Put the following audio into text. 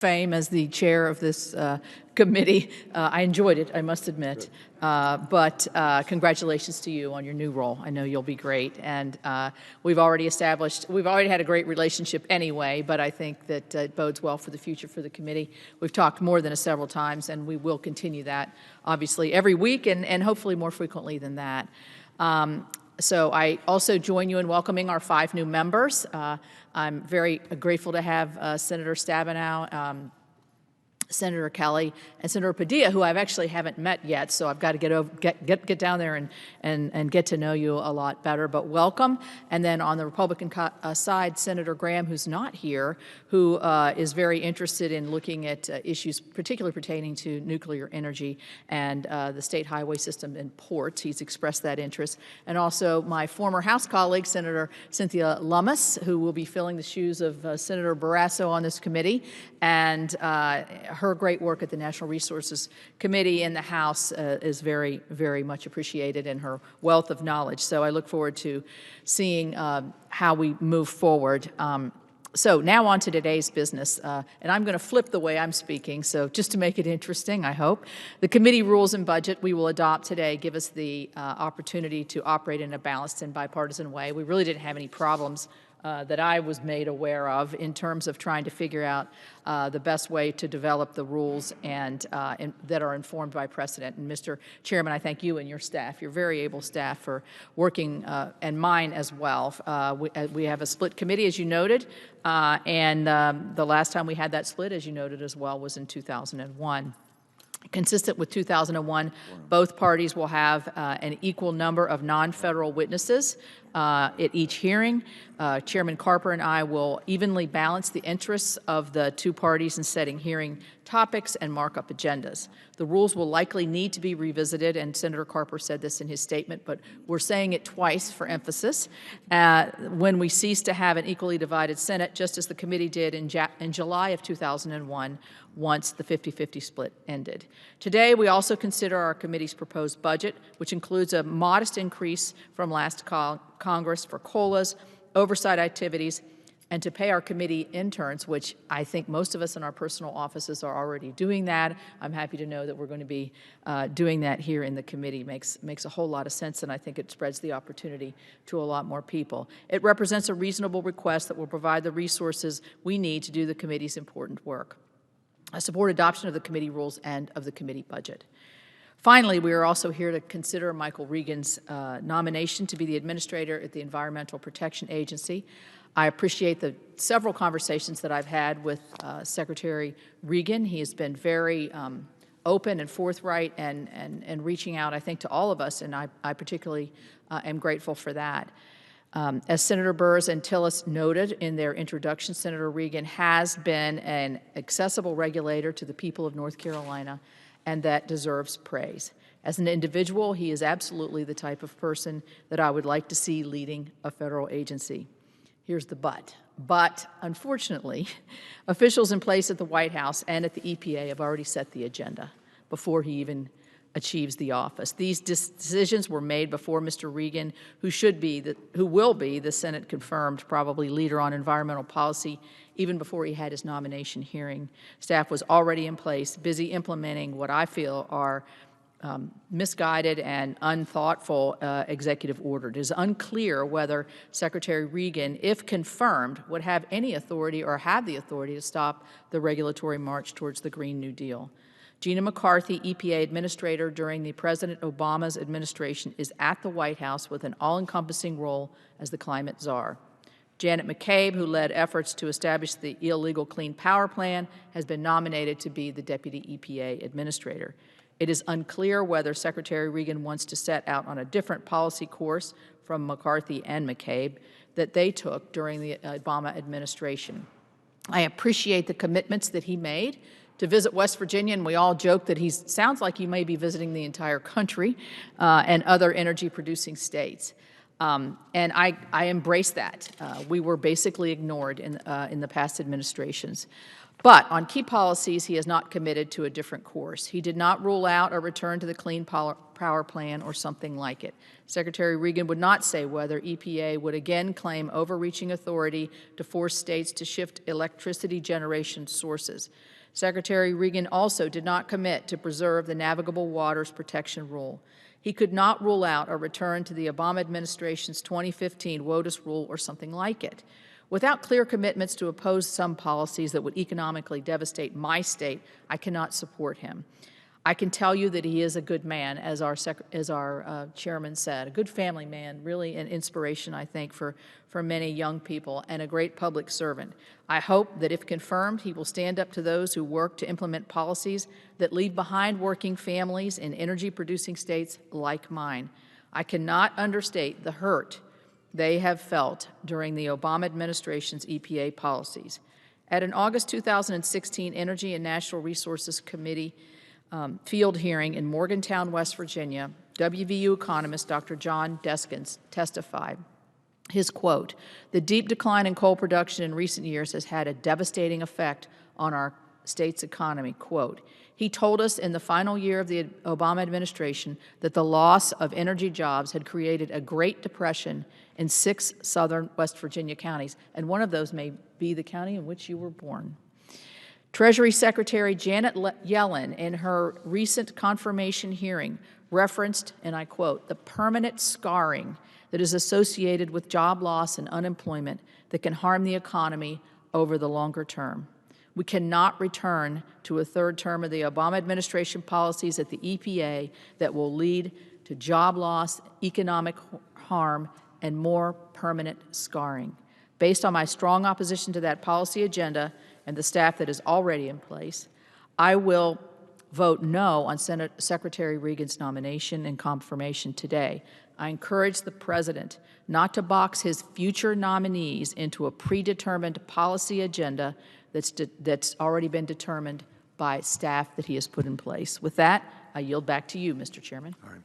fame as the chair of this committee. I enjoyed it, I must admit. But congratulations to you on your new role. I know you'll be great. And we've already had a great relationship anyway, but I think that it bodes well for the future for the committee. We've talked more than several times, and we will continue that, obviously, every week and hopefully more frequently than that. So I also join you in welcoming our 5 new members. I'm very grateful to have Senator Stabenow, Senator Kelly, and Senator Padilla, who I actually haven't met yet, so I've got to get down there and get to know you a lot better, but welcome. And then on the Republican side, Senator Graham, who's not here, who is very interested in looking at issues particularly pertaining to nuclear energy and the state highway system and ports. He's expressed that interest. And also my former House colleague, Senator Cynthia Lummis, who will be filling the shoes of Senator Barrasso on this committee, and her great work at the National Resources Committee in the House is very, very much appreciated, and her wealth of knowledge. So I look forward to seeing how we move forward. So now on to today's business, and I'm going to flip the way I'm speaking, so just to make it interesting, I hope. The committee rules and budget we will adopt today give us the opportunity to operate in a balanced and bipartisan way. We really didn't have any problems that I was made aware of in terms of trying to figure out the best way to develop the rules and that are informed by precedent. And Mr. Chairman, I thank you and your staff, your very able staff, for working, and mine as well. We have a split committee, as you noted, and the last time we had that split, as you noted as well, was in 2001. Consistent with 2001, both parties will have an equal number of non-federal witnesses at each hearing. Chairman Carper and I will evenly balance the interests of the 2 parties in setting hearing topics and markup agendas. The rules will likely need to be revisited, and Senator Carper said this in his statement, but we're saying it twice for emphasis, when we cease to have an equally divided Senate, just as the committee did in July of 2001, once the 50-50 split ended. Today, we also consider our committee's proposed budget, which includes a modest increase from last Congress for COLAs, oversight activities, and to pay our committee interns, which I think most of us in our personal offices are already doing that. I'm happy to know that we're going to be doing that here in the committee. Makes a whole lot of sense, and I think it spreads the opportunity to a lot more people. It represents a reasonable request that will provide the resources we need to do the committee's important work. I support adoption of the committee rules and of the committee budget. Finally, we are also here to consider Michael Regan's nomination to be the administrator at the Environmental Protection Agency. I appreciate the several conversations that I've had with Secretary Regan. He has been very open and forthright and reaching out, I think, to all of us, and I particularly am grateful for that. As Senator Burrs and Tillis noted in their introduction, Senator Regan has been an accessible regulator to the people of North Carolina, and that deserves praise. As an individual, he is absolutely the type of person that I would like to see leading a federal agency. Here's the but. But, unfortunately, officials in place at the White House and at the EPA have already set the agenda before he even achieves the office. These decisions were made before Mr. Regan, who will be the Senate-confirmed probably leader on environmental policy, even before he had his nomination hearing. Staff was already in place, busy implementing what I feel are misguided and unthoughtful executive orders. It is unclear whether Secretary Regan, if confirmed, would have any authority or have the authority to stop the regulatory march towards the Green New Deal. Gina McCarthy, EPA Administrator during the President Obama's administration, is at the White House with an all-encompassing role as the climate czar. Janet McCabe, who led efforts to establish the illegal Clean Power Plan, has been nominated to be the Deputy EPA Administrator. It is unclear whether Secretary Regan wants to set out on a different policy course from McCarthy and McCabe that they took during the Obama administration. I appreciate the commitments that he made to visit West Virginia, and we all joke that he sounds like he may be visiting the entire country and other energy-producing states. And I embrace that. We were basically ignored in the past administrations. But on key policies, he has not committed to a different course. He did not rule out a return to the Clean Power Plan or something like it. Secretary Regan would not say whether EPA would again claim overreaching authority to force states to shift electricity generation sources. Secretary Regan also did not commit to preserve the Navigable Waters Protection Rule. He could not rule out a return to the Obama administration's 2015 WOTUS rule or something like it. Without clear commitments to oppose some policies that would economically devastate my state, I cannot support him. I can tell you that he is a good man, as our chairman said, a good family man, really an inspiration, I think, for many young people, and a great public servant. I hope that if confirmed, he will stand up to those who work to implement policies that leave behind working families in energy-producing states like mine. I cannot understate the hurt they have felt during the Obama administration's EPA policies. At an August 2016 Energy and Natural Resources Committee field hearing in Morgantown, West Virginia, WVU economist Dr. John Deskins testified. His quote, "The deep decline in coal production in recent years has had a devastating effect on our state's economy," quote. He told us in the final year of the Obama administration that the loss of energy jobs had created a Great Depression in 6 southern West Virginia counties, and one of those may be the county in which you were born. Treasury Secretary Janet Yellen, in her recent confirmation hearing, referenced, and I quote, "the permanent scarring that is associated with job loss and unemployment that can harm the economy over the longer term. We cannot return to a third term of the Obama administration policies at the EPA that will lead to job loss, economic harm, and more permanent scarring. Based on my strong opposition to that policy agenda and the staff that is already in place, I will vote no on Secretary Regan's nomination and confirmation today. I encourage the President not to box his future nominees into a predetermined policy agenda that's already been determined by staff that he has put in place." With that, I yield back to you, Mr. Chairman. All right.